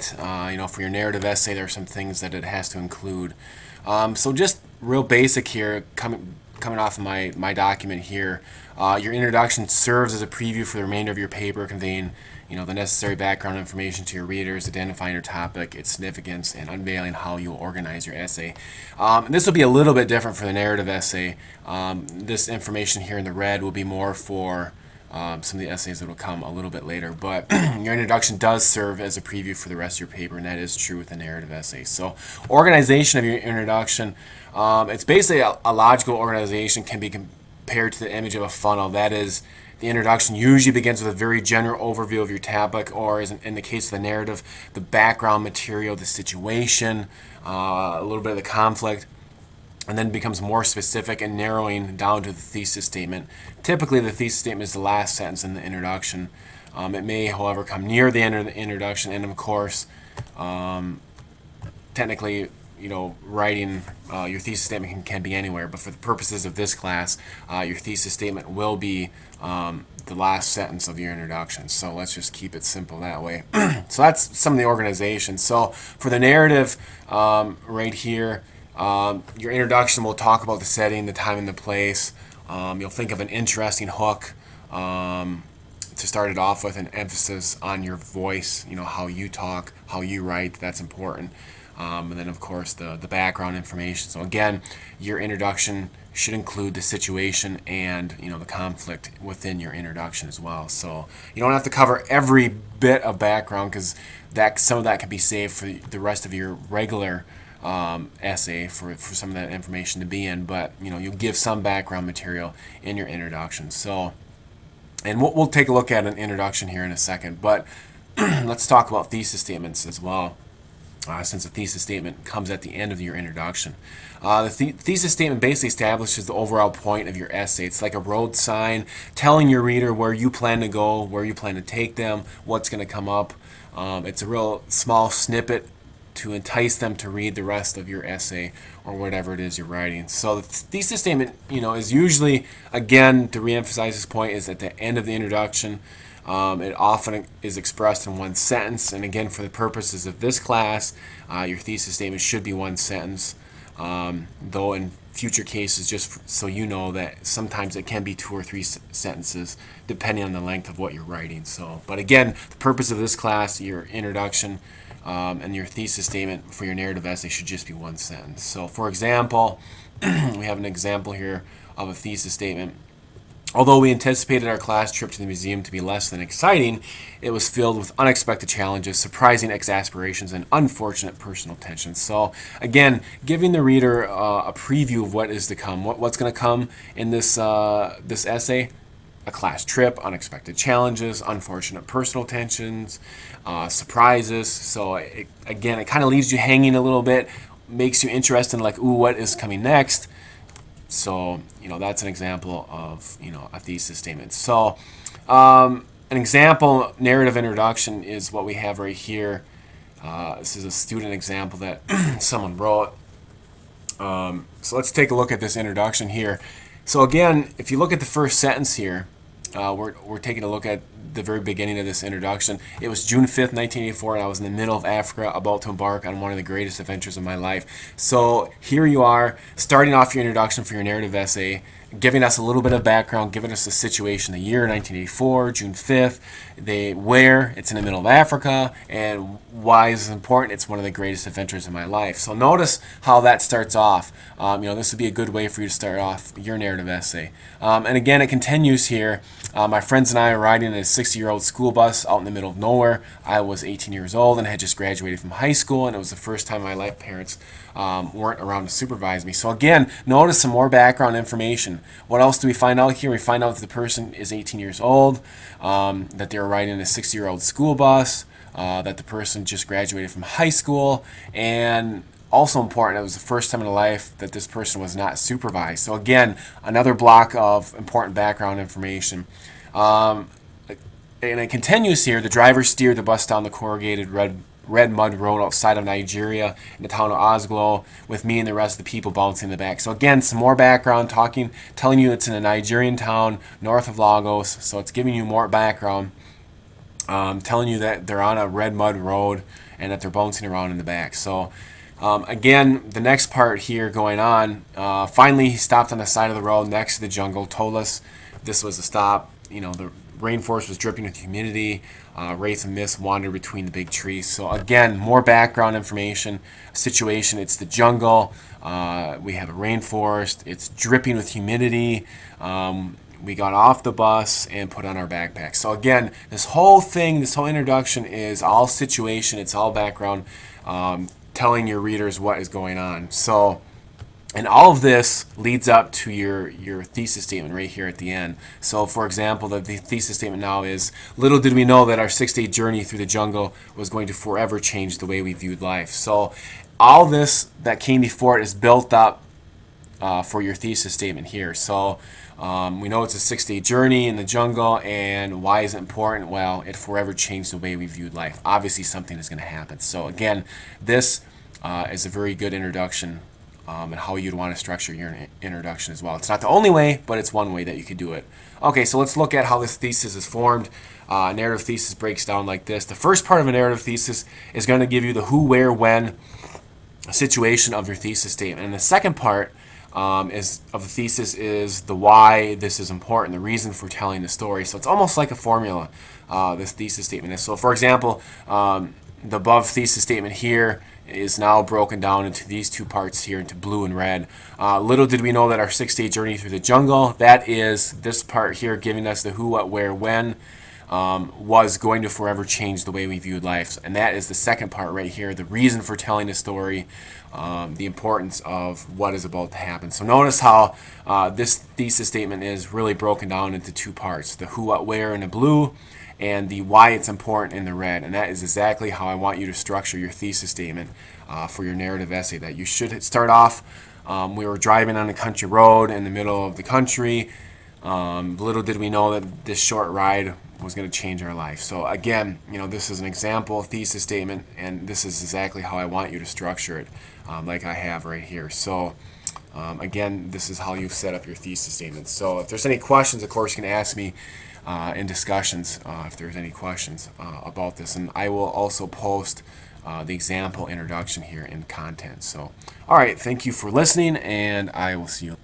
For your narrative essay, there are some things that it has to include. So just real basic here, coming off of my document here. Your introduction serves as a preview for the remainder of your paper, conveying the necessary background information to your readers, identifying your topic, its significance, and unveiling how you'll organize your essay. And this will be a little bit different for the narrative essay. This information here in the red will be more for some of the essays that will come a little bit later, but your introduction does serve as a preview for the rest of your paper, and that is true with the narrative essay. So organization of your introduction, it's basically a logical organization, can be compared to the image of a funnel. That is, the introduction usually begins with a very general overview of your topic, or as in the case of the narrative, the background material, the situation, a little bit of the conflict, and then becomes more specific and narrowing down to the thesis statement. Typically, the thesis statement is the last sentence in the introduction. It may, however, come near the end of the introduction, and of course, technically, writing your thesis statement can be anywhere, but for the purposes of this class, your thesis statement will be the last sentence of your introduction. So let's just keep it simple that way. So that's some of the organization. So for the narrative, right here, your introduction will talk about the setting, the time, and the place. You'll think of an interesting hook to start it off with, an emphasis on your voice, how you talk, how you write. That's important. And then, of course, the background information. So again, your introduction should include the situation and the conflict within your introduction as well. So you don't have to cover every bit of background, because some of that can be saved for the rest of your regular essay for some of that information to be in. But you'll give some background material in your introduction. So, and we'll take a look at an introduction here in a second. But let's talk about thesis statements as well. Since the thesis statement comes at the end of your introduction. The thesis statement basically establishes the overall point of your essay. It's like a road sign telling your reader where you plan to go, where you plan to take them, what's going to come up. It's a real small snippet to entice them to read the rest of your essay or whatever it is you're writing. So the thesis statement, is usually, again, to reemphasize this point, is at the end of the introduction. It often is expressed in one sentence, and again, for the purposes of this class, your thesis statement should be one sentence, though in future cases, just so you know, that sometimes it can be 2 or 3 sentences depending on the length of what you're writing. So, but again, the purpose of this class, your introduction and your thesis statement for your narrative essay should just be one sentence. So for example, we have an example here of a thesis statement. Although we anticipated our class trip to the museum to be less than exciting, it was filled with unexpected challenges, surprising exasperations, and unfortunate personal tensions. So again, giving the reader a preview of what is to come. What's going to come in this essay? A class trip, unexpected challenges, unfortunate personal tensions, surprises. So again, it kind of leaves you hanging a little bit, makes you interested in, like, ooh, what is coming next? So, that's an example of, a thesis statement. So, an example narrative introduction is what we have right here. This is a student example that someone wrote. So let's take a look at this introduction here. So again, if you look at the first sentence here, we're taking a look at the very beginning of this introduction. It was June 5th, 1984, and I was in the middle of Africa about to embark on one of the greatest adventures of my life. So here you are, starting off your introduction for your narrative essay, giving us a little bit of background, giving us the situation, the year 1984, June 5th, where it's in the middle of Africa, and why is it important? It's one of the greatest adventures of my life. So notice how that starts off. This would be a good way for you to start off your narrative essay. And again, it continues here. My friends and I are riding in a 60-year-old school bus out in the middle of nowhere. I was 18 years old and had just graduated from high school, and it was the first time in my life parents weren't around to supervise me. So again, notice some more background information. What else do we find out here? We find out that the person is 18 years old, that they're riding in a 60-year-old school bus, that the person just graduated from high school, and also important, it was the first time in life that this person was not supervised. So again, another block of important background information. And it continues here. The driver steered the bus down the corrugated red mud road outside of Nigeria in the town of Oslo, with me and the rest of the people bouncing in the back. So again, some more background, telling you it's in a Nigerian town north of Lagos. So it's giving you more background, telling you that they're on a red mud road, and that they're bouncing around in the back. So again, the next part here going on, finally he stopped on the side of the road next to the jungle, told us this was a stop. The rainforest was dripping with humidity. Wraith and mist wandered between the big trees. So again, more background information. Situation, it's the jungle. We have a rainforest. It's dripping with humidity. We got off the bus and put on our backpacks. So again, this whole thing, this whole introduction is all situation. It's all background, telling your readers what is going on. So, and all of this leads up to your thesis statement right here at the end. So, for example, the thesis statement now is, little did we know that our 6-day journey through the jungle was going to forever change the way we viewed life. So, all this that came before it is built up for your thesis statement here. So, we know it's a 6-day journey in the jungle, and why is it important? Well, it forever changed the way we viewed life. Obviously, something is going to happen. So, again, this is a very good introduction. And how you'd want to structure your introduction as well. It's not the only way, but it's one way that you could do it. Okay, so let's look at how this thesis is formed. Narrative thesis breaks down like this. The first part of a narrative thesis is going to give you the who, where, when situation of your thesis statement. And the second part of the thesis is the why this is important, the reason for telling the story. So it's almost like a formula, this thesis statement is. So for example, the above thesis statement here is now broken down into these two parts here, into blue and red. Little did we know that our 6-day journey through the jungle, that is this part here giving us the who, what, where, when, was going to forever change the way we viewed life. And that is the second part right here, the reason for telling the story, the importance of what is about to happen. So notice how this thesis statement is really broken down into two parts, the who, what, where in the blue, and the why it's important in the red. And that is exactly how I want you to structure your thesis statement for your narrative essay. That you should start off, we were driving on a country road in the middle of the country. Little did we know that this short ride was going to change our life. So again, this is an example thesis statement, and this is exactly how I want you to structure it, like I have right here. So again, this is how you set up your thesis statement. So if there's any questions, of course, you can ask me in discussions if there's any questions about this, and I will also post the example introduction here in content. So, all right, thank you for listening, and I will see you.